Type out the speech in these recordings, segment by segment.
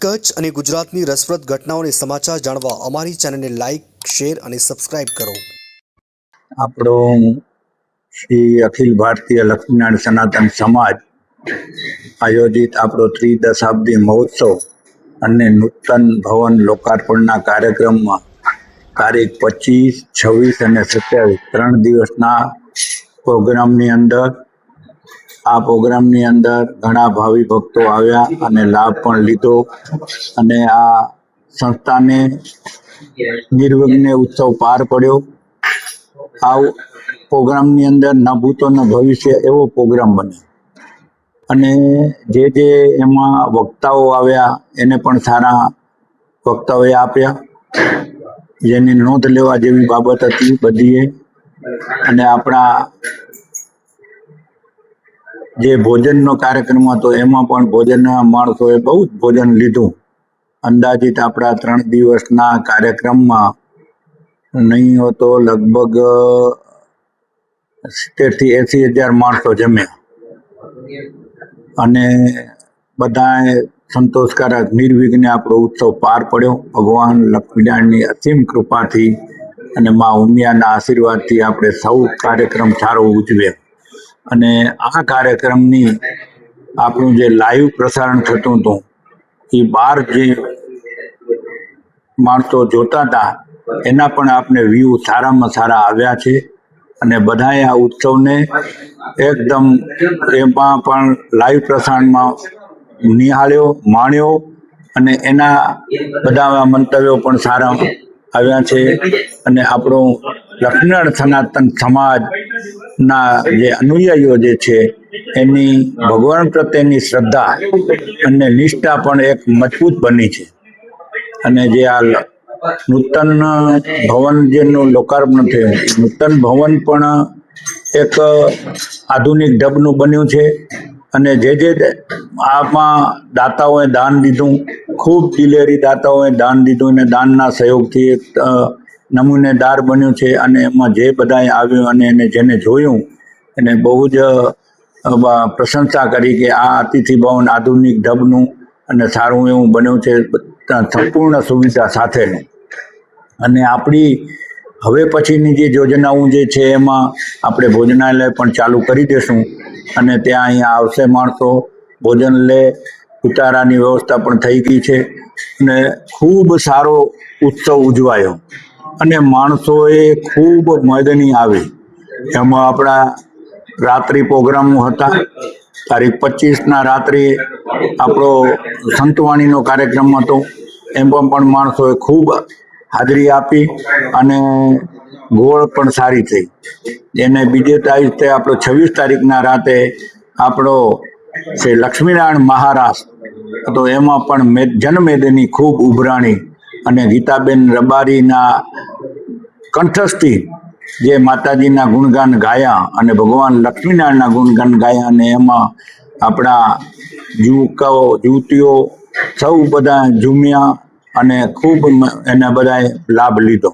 કચ્છ અને ગુજરાતની રસપ્રદ ઘટનાઓને સમાચાર જાણવા અમારી ચેનલને લાઇક, શેર અને સબસ્ક્રાઇબ કરો. આપણો શ્રી અખિલ ભારતીય લક્ષ્મીનારાયણ સનાતન સમાજ આયોજિત આપણો ત્રિદશાબ્દી મહોત્સવ અને નૂતન ભવન લોકાર્પણના કાર્યક્રમમાં તારીખ 25, 26 અને 27 3 દિવસના પ્રોગ્રામની અંદર ઘણા ભાવિ ભક્તો આવ્યા અને લાભ પણ લીધો અને આ સંસ્થાને નિર્વિઘ્ને ઉત્સવ પાર પડ્યો. આ પ્રોગ્રામની અંદર ન ભૂતો ન ભવિષ્ય એવો પ્રોગ્રામ બન્યો અને જે એમાં વક્તાઓ આવ્યા એને પણ સારા વક્તવ્ય આપ્યા, જેની નોંધ લેવા જેવી બાબત હતી બધીએ. અને આપણા જે ભોજનનો કાર્યક્રમ હતો એમાં પણ ભોજનના માણસોએ બહુ જ ભોજન લીધું. અંદાજિત આપણા 3 દિવસના કાર્યક્રમમાં નહીં હોતો લગભગ 70 થી 80 હજાર માણસો જમ્યા અને બધાએ સંતોષકારક નિર્વિઘ્ને આપણો ઉત્સવ પાર પડ્યો. ભગવાન લક્ષ્મીનારાયણની અસીમ કૃપાથી અને મા ઉમિયાના આશીર્વાદથી આપણે સૌ કાર્યક્રમ સારો ઉજવ્યો. અને આ કાર્યક્રમની આપણું જે લાઈવ પ્રસારણ થતું હતું એ 12 જે માણસો જોતા હતા એના પણ આપણે વ્યૂ સારામાં સારા આવ્યા છે અને બધાએ આ ઉત્સવને એકદમ એમાં પણ લાઈવ પ્રસારણમાં નિહાળ્યો, માણ્યો અને એના બધા મંતવ્યો પણ સારા આવ્યા છે. અને આપણો લક્ષ્મીનારાયણ સનાતન સમાજના જે અનુયાયીઓ જે છે એની ભગવાન પ્રત્યેની શ્રદ્ધા અને નિષ્ઠા પણ એક મજબૂત બની છે. અને જે આ નૂતન ભવન જેનું લોકાર્પણ થયું, નૂતન ભવન પણ એક આધુનિક ઢબનું બન્યું છે. અને જે આમાં દાતાઓએ દાન દીધું, ખૂબ દિલેરી દાતાઓએ દાન દીધું અને દાનના સહયોગથી એક નમૂનેદાર બન્યું છે. અને એમાં જે બધાએ આવ્યું અને એને જેને જોયું એને બહુ જ પ્રશંસા કરી કે આ અતિથિ ભવન આધુનિક ઢબનું અને સારું એવું બન્યું છે, સંપૂર્ણ સુવિધા સાથેનું. અને આપણી હવે પછીની જે યોજનાઓ જે છે એમાં આપણે ભોજનાલય પણ ચાલુ કરી દેશું અને ત્યાં અહીંયા આવશે માણસો, ભોજન લે, ઉતારાની વ્યવસ્થા પણ થઈ ગઈ છે અને ખૂબ સારો ઉત્સવ ઉજવાયો અને માણસોએ ખૂબ મદની આવી. એમાં આપણા રાત્રિ પ્રોગ્રામો હતા. તારીખ 25ના રાત્રે આપણો સંતવાણીનો કાર્યક્રમ હતો, એમાં પણ માણસોએ ખૂબ હાજરી આપી અને ગોળ પણ સારી થઈ. એને બીજે તારીખે આપણો 26 તારીખના રાતે આપણો શ્રી લક્ષ્મીનારાયણ મહારાજ તો એમાં પણ જનમેદની ખૂબ ઉભરાણી અને ગીતાબેન રબારીના કંઠસ્થથી જે માતાજીના ગુણગાન ગાયા અને ભગવાન લક્ષ્મીનારાયણના ગુણગાન ગાયા અને એમાં આપણા યુવતીઓ સૌ બધા ઝૂમ્યા અને ખૂબ એના બધાએ લાભ લીધો.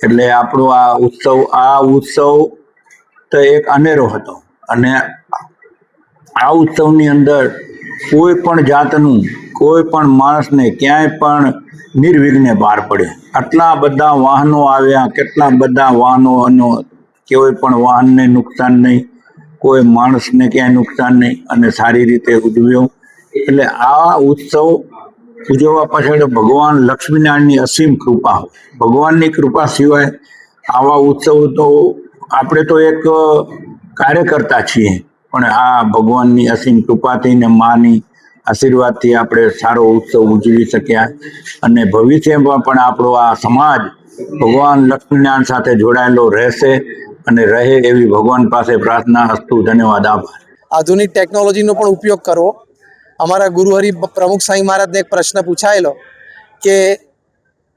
એટલે આપણો આ ઉત્સવ તો એક અનેરો હતો. અને આ ઉત્સવની અંદર કોઈ પણ જાતનું કોઈ પણ માણસને ક્યાંય પણ નિર્વિઘ્ને પાર પડે. આટલા બધા વાહનો આવ્યા, કેટલા બધા વાહનોનો કોઈ પણ વાહનને નુકસાન નહીં, કોઈ માણસને ક્યાંય નુકસાન નહીં અને સારી રીતે ઉજવ્યો. એટલે આ ઉત્સવ ઉજવવા પાછળ ભગવાન લક્ષ્મીનારાયણની અસીમ કૃપા, ભગવાનની કૃપા સિવાય આવા ઉત્સવ તો આપણે તો એક કાર્યકર્તા છીએ, પણ આ ભગવાનની અસીમ કૃપાથી ને માની આશીર્વાદથી આપણે સારો ઉત્સવ ઉજવી શક્યા. અને ભવિષ્યમાં પણ આપણો આ સમાજ ભગવાન લક્ષ્મીનારાયણ સાથે જોડાયેલો રહેશે અને રહે એવી ભગવાન પાસે પ્રાર્થના. અસ્તુ. ધન્યવાદ. આભાર. આધુનિક ટેકનોલોજીનો પણ ઉપયોગ કરવો. અમારા ગુરુહરિ પ્રમુખ સાંઈ મહારાજને એક પ્રશ્ન પૂછાયેલો કે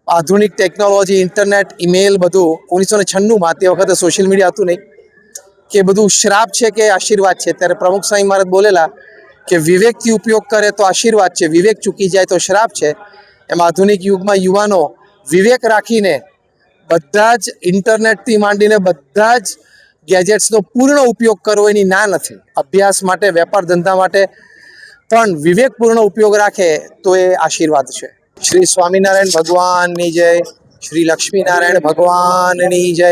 આધુનિક ટેકનોલોજી, ઇન્ટરનેટ, ઈમેલ બધું 1996માં, તે વખતે સોશિયલ મીડિયા હતું નહીં, કે બધું શ્રાપ છે કે આશીર્વાદ છે? ત્યારે પ્રમુખ સાંઈ મહારાજ બોલેલા કે વિવેકથી ઉપયોગ કરે તો આશીર્વાદ છે, વિવેક ચૂકી જાય તો શ્રાપ છે. એમ આધુનિક યુગમાં યુવાનો વિવેક રાખીને બધા જ ઇન્ટરનેટથી માંડીને બધા જ ગેજેટ્સનો પૂર્ણ ઉપયોગ કરવો એની ના નથી. અભ્યાસ માટે, વેપાર ધંધા માટે, પણ વિવેકપૂર્ણ ઉપયોગ રાખે તો એ આશીર્વાદ છે. શ્રી સ્વામિનારાયણ ભગવાનની જય, શ્રી લક્ષ્મીનારાયણ ભગવાનની જય,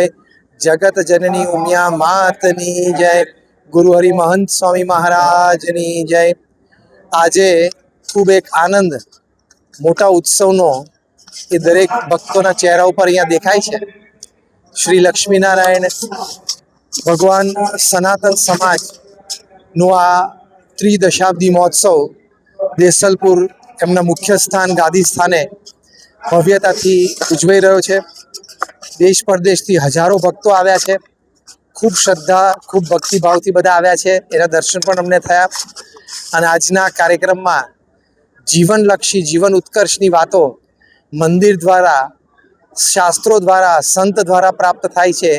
જગત જનની ઉમિયા માતની જય, ગુરુ હરિ મહંત સ્વામી મહારાજની જય. આજે ખૂબ એક આનંદ, મોટા ઉત્સવનો એ દરેક ભક્તોના ચહેરા ઉપર અહીંયા દેખાય છે. શ્રી લક્ષ્મીનારાયણ ભગવાન સનાતન સમાજનો આ ત્રિદશાબ્દી મહોત્સવ દેસલપુર એમના મુખ્ય સ્થાન ગાદી સ્થાને ભવ્યતાથી ઉજવાઈ રહ્યો છે. દેશ પરદેશથી હજારો ભક્તો આવ્યા છે. ખૂબ શ્રદ્ધા, ખૂબ ભક્તિભાવથી બધા આવ્યા છે. એના દર્શન પણ અમને થયા. અને આજના કાર્યક્રમમાં જીવનલક્ષી, જીવન ઉત્કર્ષની વાતો મંદિર દ્વારા, શાસ્ત્રો દ્વારા, સંત દ્વારા પ્રાપ્ત થાય છે.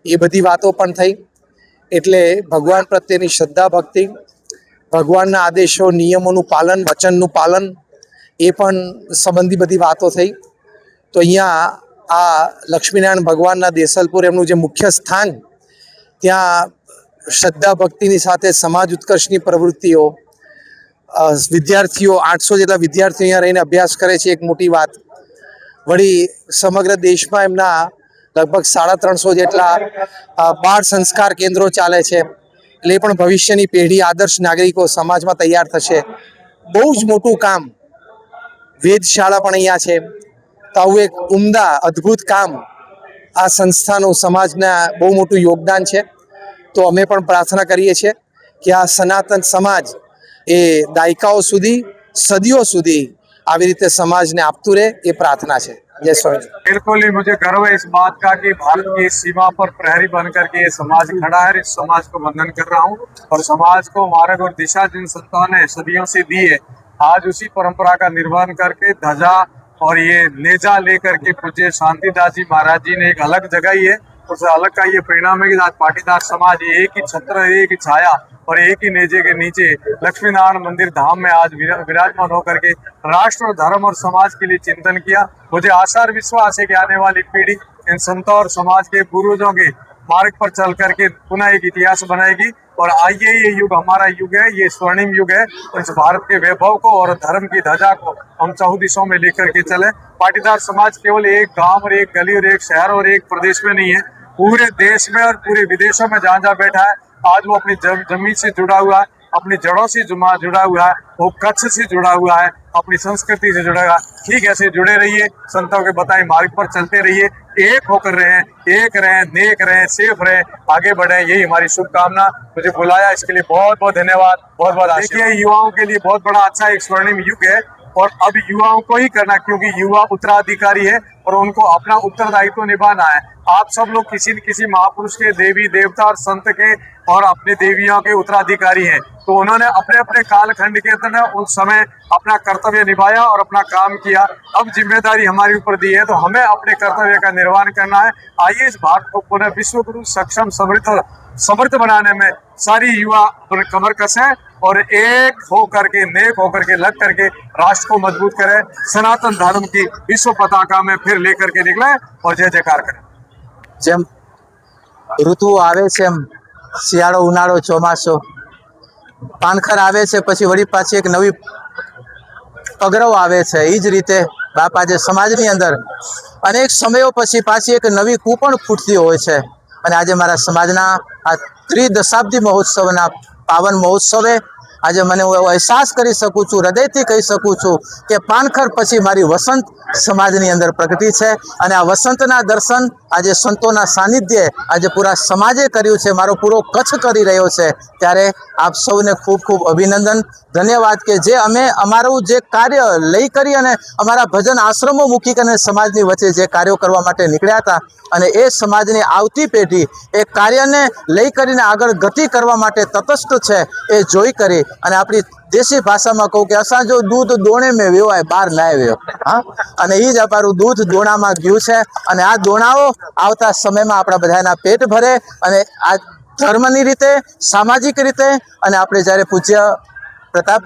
એ બધી વાતો પણ થઈ. એટલે ભગવાન પ્રત્યેની શ્રદ્ધા, ભક્તિ, ભગવાનના આદેશો, નિયમોનું પાલન, વચનનું પાલન, એ પણ સંબંધી બધી વાતો થઈ. તો અહીંયા આ લક્ષ્મીનારાયણ ભગવાનના દેસલપુર એમનું જે મુખ્ય સ્થાન, ત્યાં શ્રદ્ધા ભક્તિની સાથે સમાજ ઉત્કર્ષની પ્રવૃત્તિઓ, વિદ્યાર્થીઓ 800 જેટલા વિદ્યાર્થીઓ અહીંયા રહીને અભ્યાસ કરે છે, એક મોટી વાત. વળી સમગ્ર દેશમાં એમના લગભગ 350 જેટલા બાળ સંસ્કાર કેન્દ્રો ચાલે છે. એટલે એ પણ ભવિષ્યની પેઢી, આદર્શ નાગરિકો સમાજમાં તૈયાર થશે. બહુ જ મોટું કામ. વેધશાળા પણ અહીંયા છે. તો આવું એક ઉમદા, અદ્ભુત કામ આ સંસ્થાનું સમાજના બહુ મોટું યોગદાન છે. તો અમે પણ પ્રાર્થના કરીએ છીએ કે આ સનાતન સમાજ એ દાયકાઓ સુધી, સદીઓ સુધી આવી રીતે समाजને આપતું રહે, એ પ્રાર્થના છે. जय स्वामी। बिल्कुल ही मुझे गर्व है इस बात का कि भारत की सीमा पर प्रहरी बन करके ये समाज खड़ा है। इस समाज को वंदन कर रहा हूँ और समाज को मार्ग और दिशा जिन संतों ने सदियों से दी है, आज उसी परंपरा का निर्वहन करके ध्वजा और ये नेजा लेकर के पूज्य शांतिदास जी महाराज जी ने एक अलग जगह है। उस अलग का ये परिणाम है कि आज पाटीदार समाज एक ही छत्र, एक ही छाया और एक ही नेजे के नीचे लक्ष्मी नारायण मंदिर धाम में आज विराजमान होकर के राष्ट्र और धर्म और समाज के लिए चिंतन किया। मुझे आशा और विश्वास है कि आने वाली पीढ़ी इन संतों और समाज के पूर्वजों के मार्ग पर चल करके पुनः एक इतिहास बनाएगी। और आइए, ये युग हमारा युग है, ये स्वर्णिम युग है। और इस भारत के वैभव को और धर्म की ध्वजा को हम चहुँ दिशाओं में लेकर के चले। पाटीदार समाज केवल एक गांव और एक गली और एक शहर और एक प्रदेश में नहीं है, पूरे देश में और पूरे विदेशों में जहाँ जहाँ बैठा है, आज वो अपनी जमीन से जुड़ा हुआ है, अपनी जड़ों से जुड़ा हुआ है, वो कच्छ से जुड़ा हुआ है, अपनी संस्कृति से जुड़ा हुआ है। ठीक ऐसे जुड़े रहिए, संतों के बताए मार्ग पर चलते रहिए, एक होकर रहें, एक रहें, नेक रहें, सेफ रहें, आगे बढ़ें, यही हमारी शुभकामना। मुझे बुलाया इसके लिए बहुत बहुत धन्यवाद, बहुत बहुत देखिए, युवाओं के लिए बहुत बड़ा अच्छा एक स्वर्णिम युग है और अब युवाओं को ही करना, क्योंकि युवा उत्तराधिकारी है और उनको अपना उत्तरदायित्व निभाना है। आप सब लोग किसी न किसी महापुरुष के, देवी देवता और संत के और अपने देवियों के उत्तराधिकारी हैं। तो उन्होंने अपने अपने कालखंड के अंदर उस समय अपना कर्तव्य निभाया और अपना काम किया। अब जिम्मेदारी हमारे ऊपर दी है, तो हमें अपने कर्तव्य का निर्वहन करना है। आइए, इस भारत को पुनः विश्व गुरु सक्षम, समृद्ध बनाने में सारी युवा कमर कसें और एक होकर के, नेक होकर के, लग करके राष्ट्र को मजबूत करें, सनातन धर्म की विश्व पताका में फिर लेकर के निकले और जय जयकार करें। જેમ ઋતુઓ આવે છે એમ શિયાળો, ઉનાળો, ચોમાસો, પાનખર આવે છે, પછી વળી પાછી એક નવી પગરવ આવે છે. એ જ રીતે બાપા જે સમાજની અંદર અનેક સમયો પછી પાછી એક નવી કૂપણ ફૂટતી હોય છે. અને આજે મારા સમાજના આ ત્રિદશાબ્દી મહોત્સવના પાવન મહોત્સવે આજે મને હું એવો અહેસાસ કરી શકું છું, હૃદયથી કહી શકું છું કે પાનખર પછી મારી વસંત સમાજની અંદર પ્રગટી છે. અને આ વસંતના દર્શન આજે સંતોના સાનિધ્યે આજે પૂરા સમાજે કર્યું છે, મારો પૂરો કચ્છ કરી રહ્યો છે. ત્યારે આપ સૌને ખૂબ ખૂબ અભિનંદન, ધન્યવાદ કે જે અમે અમારું જે કાર્ય લઈ કરી અને અમારા ભજન આશ્રમો મૂકી અને સમાજની વચ્ચે જે કાર્યો કરવા માટે નીકળ્યા હતા, અને એ સમાજની આવતી પેઢી એ કાર્યને લઈ કરીને આગળ ગતિ કરવા માટે તટસ્થ છે, એ જોઈ કરી અને આપણી દેશી ભાષામાં કહું કે અસાંજો દૂધ દોણે મેં વેવાય, બહાર ના આવ્યો. હા, અને એ જ અમારું દૂધ દોણામાં ગયું છે. અને આ દોણાઓ આવતા સમયમાં આપણા બધાના પેટ ભરે અને આ ધર્મની રીતે, સામાજિક રીતે, અને આપણે જ્યારે પૂજ્ય પ્રતાપ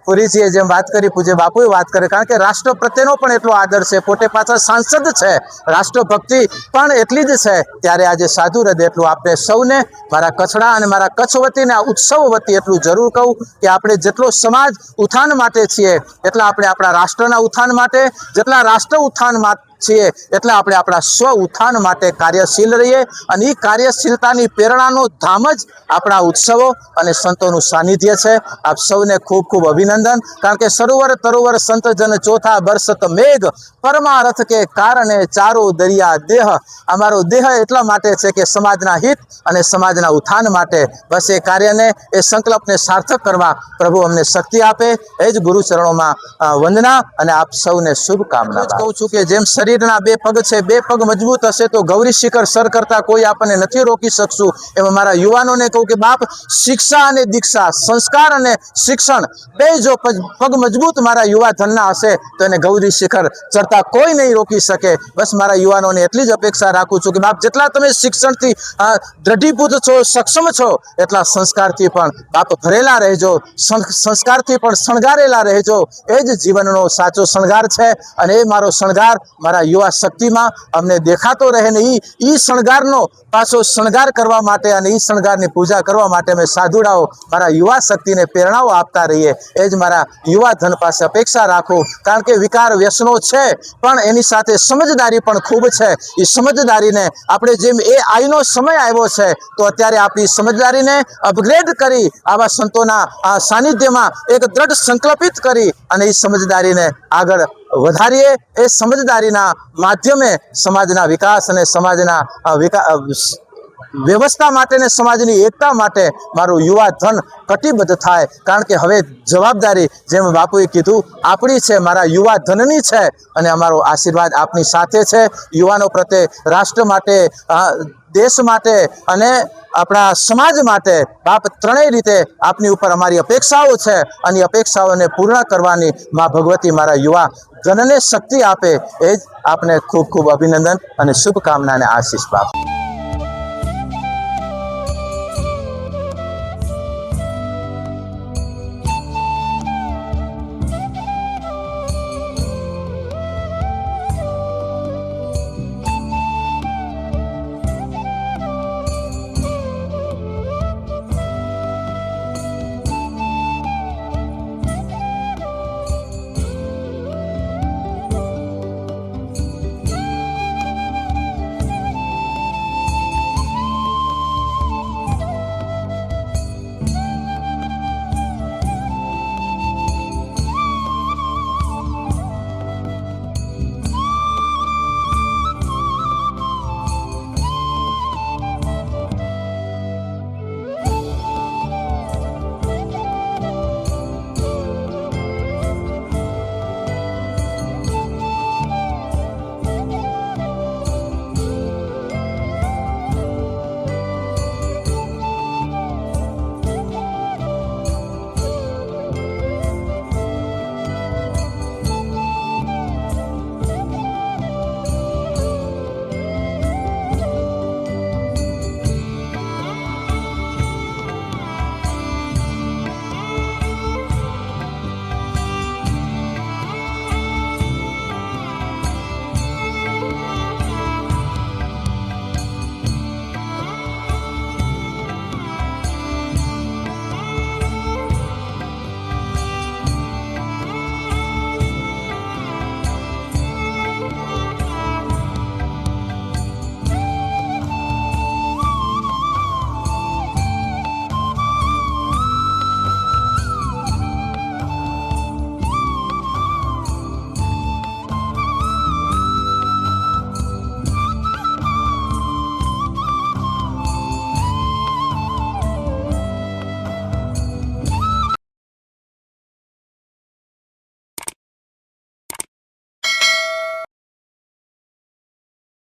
પુરીજીએ જેમ વાત કરી, પૂજ્ય બાપુએ વાત કરી, કારણ કે રાષ્ટ્ર પ્રત્યેનો પણ એટલો આદર છે, પોતે પાછા સાંસદ છે, રાષ્ટ્રભક્તિ પણ એટલી જ છે. ત્યારે આજે સાધુ હૃદય એટલું આપણે સૌને, મારા કચ્છડા અને મારા કચ્છ વતીને આ ઉત્સવ વતી એટલું જરૂર કહું કે આપણે જેટલો સમાજ ઉત્થાન માટે છીએ એટલા આપણે આપણા રાષ્ટ્રના ઉત્થાન માટે, જેટલા રાષ્ટ્ર ઉત્થાન માટે છીએ એટલે આપણે આપણા સ્વ ઉત્થાન માટે કાર્યશીલ રહીએ. અને એ કાર્યશીલતાની પ્રેરણાનો ધામ જ આપણા ઉત્સવો અને સંતોનું સાનિધ્ય છે. આપ સૌને ખૂબ ખૂબ અભિનંદન, કારણ કે સરોવર તરોવર સંત જન ચોથા બરસત મેઘ, પરમારથ કે કારણે ચારો દરિયા દેહ. અમારો દેહ એટલા માટે છે કે સમાજના હિત અને સમાજના ઉત્થાન માટે. બસ એ કાર્યને, એ સંકલ્પને સાર્થક કરવા પ્રભુ અમને શક્તિ આપે, એ જ ગુરુ ચરણોમાં વંદના અને આપ સૌને શુભકામના કહું છું કે જેમ શરીરના બે પગ છે, બે પગ મજબૂત હશે તો ગૌરી શિખર સર કરતા કોઈ આપણને નથી રોકી શકશું. એમાં મારા યુવાનોને કહું કે બાપ, શિક્ષા અને દીક્ષા, સંસ્કાર અને શિક્ષણ બે જો પગ મજબૂત મારા યુવા ધનના હશે તો એને ગૌરી શિખર ચડતા કોઈ નહીં રોકી શકે. બસ મારા યુવાનોને એટલી જ અપેક્ષા રાખું છું કે બાપ, જેટલા તમે શિક્ષણથી દ્રઢીભૂત છો, સક્ષમ છો, એટલા સંસ્કારથી પણ બાપ ભરેલા રહેજો, સંસ્કારથી પણ શણગારેલા રહેજો. એ જ જીવનનો સાચો શણગાર છે. અને એ મારો શણગાર મારા યુવા શક્તિમાં અમને દેખાતો રહે ને એ શણગારનો પાછો શણગાર કરવા માટે અને એ શણગારની પૂજા કરવા માટે અમે સાધુડાઓ મારા યુવા શક્તિને પ્રેરણાઓ આપતા રહીએ. એ જ મારા યુવા ધન પાસે અપેક્ષા રાખું, કારણ કે વિકાર વ્યસનો છે પણ એની સાથે સમજદારી પણ ખૂબ છે. એ સમજદારીને આપણે જેમ એ આઈનો સમય આવ્યો છે તો અત્યારે આપણી સમજદારીને અપગ્રેડ કરી આવા સંતોના સાનિધ્યમાં એક દ્રઢ સંકલ્પિત કરી અને એ સમજદારીને આગળ વધારીએ. એ સમજદારીના માધ્યમે સમાજના વિકાસ અને સમાજના વ્યવસ્થા માટે ને સમાજની એકતા માટે મારું યુવા ધન કટિબદ્ધ થાય. કારણ કે હવે જવાબદારી, જેમ બાપુએ કીધું, આપણી છે, મારા યુવા ધનની છે. અને અમારો આશીર્વાદ આપની સાથે છે. યુવાનો પ્રત્યે, રાષ્ટ્ર માટે, દેશ માટે અને આપણા સમાજ માટે બાપ, ત્રણેય રીતે આપની ઉપર અમારી અપેક્ષાઓ છે. અને અપેક્ષાઓને પૂર્ણ કરવાની મા ભગવતી મારા યુવા ધનને શક્તિ આપે. એ જ આપને ખૂબ ખૂબ અભિનંદન અને શુભકામના અને આશીષ બાપ.